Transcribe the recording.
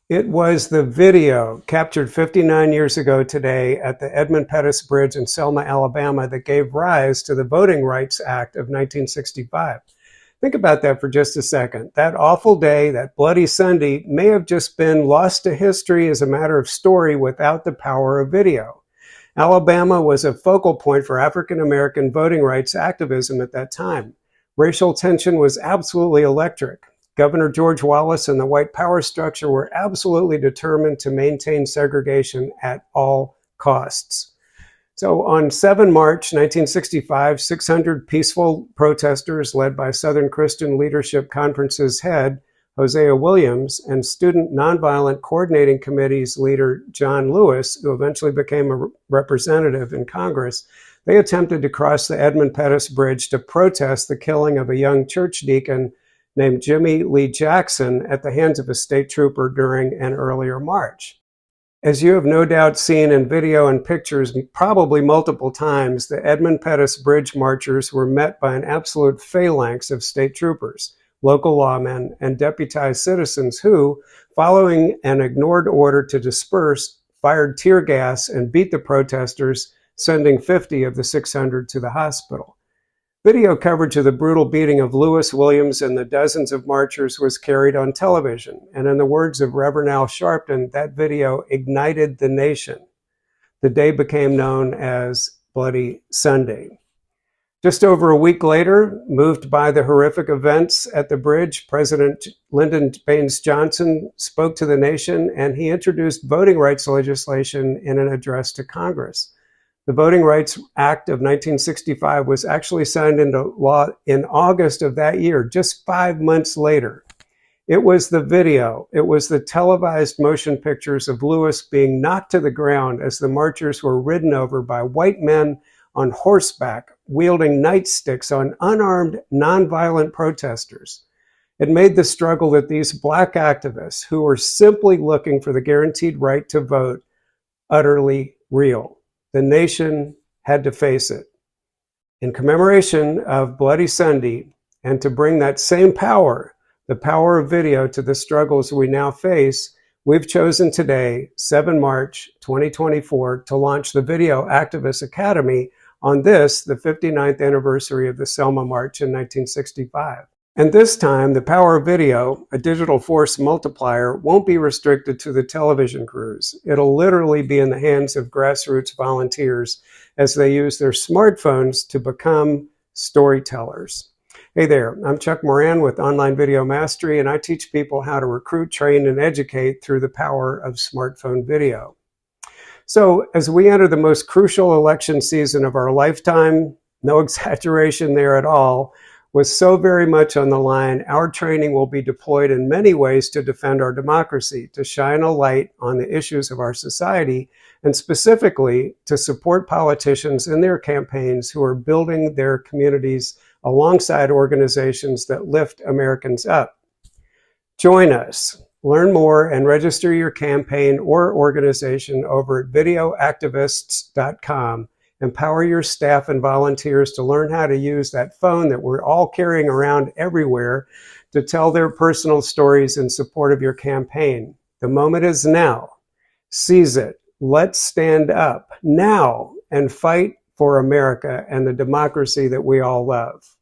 It was the video captured 59 years ago today at the Edmund Pettus Bridge in Selma, Alabama, that gave rise to the Voting Rights Act of 1965. Think about that for just a second. That awful day, that bloody Sunday, may have just been lost to history as a matter of story without the power of video. Alabama was a focal point for African American voting rights activism at that time. Racial tension was absolutely electric. Governor George Wallace and the white power structure were absolutely determined to maintain segregation at all costs. So on 7 March 1965, 600 peaceful protesters led by Southern Christian Leadership Conference's head, Hosea Williams, and Student Nonviolent Coordinating Committee's leader, John Lewis, who eventually became a representative in Congress, they attempted to cross the Edmund Pettus Bridge to protest the killing of a young church deacon named Jimmy Lee Jackson at the hands of a state trooper during an earlier march. As you have no doubt seen in video and pictures probably multiple times, the Edmund Pettus Bridge marchers were met by an absolute phalanx of state troopers, local lawmen, and deputized citizens who, following an ignored order to disperse, fired tear gas and beat the protesters, sending 50 of the 600 to the hospital. Video coverage of the brutal beating of Lewis, Williams, and the dozens of marchers was carried on television, and in the words of Reverend Al Sharpton, that video ignited the nation. The day became known as Bloody Sunday. Just over a week later, moved by the horrific events at the bridge, President Lyndon Baines Johnson spoke to the nation, and he introduced voting rights legislation in an address to Congress. The Voting Rights Act of 1965 was actually signed into law in August of that year, just 5 months later. It was the video, it was the televised motion pictures of Lewis being knocked to the ground as the marchers were ridden over by white men on horseback, wielding nightsticks on unarmed, nonviolent protesters. It made the struggle that these Black activists, who were simply looking for the guaranteed right to vote, utterly real. The nation had to face it. In commemoration of Bloody Sunday, and to bring that same power, the power of video, to the struggles we now face, we've chosen today, 7 March 2024, to launch the Video Activist Academy on this, the 59th anniversary of the Selma March in 1965. And this time, the power of video, a digital force multiplier, won't be restricted to the television crews. It'll literally be in the hands of grassroots volunteers as they use their smartphones to become storytellers. Hey there, I'm Chuck Moran with Online Video Mastery, and I teach people how to recruit, train, and educate through the power of smartphone video. So as we enter the most crucial election season of our lifetime, no exaggeration there at all, with so very much on the line, our training will be deployed in many ways to defend our democracy, to shine a light on the issues of our society, and specifically to support politicians in their campaigns who are building their communities alongside organizations that lift Americans up. Join us. Learn more and register your campaign or organization over at videoactivists.com. Empower your staff and volunteers to learn how to use that phone that we're all carrying around everywhere to tell their personal stories in support of your campaign. The moment is now. Seize it. Let's stand up now and fight for America and the democracy that we all love.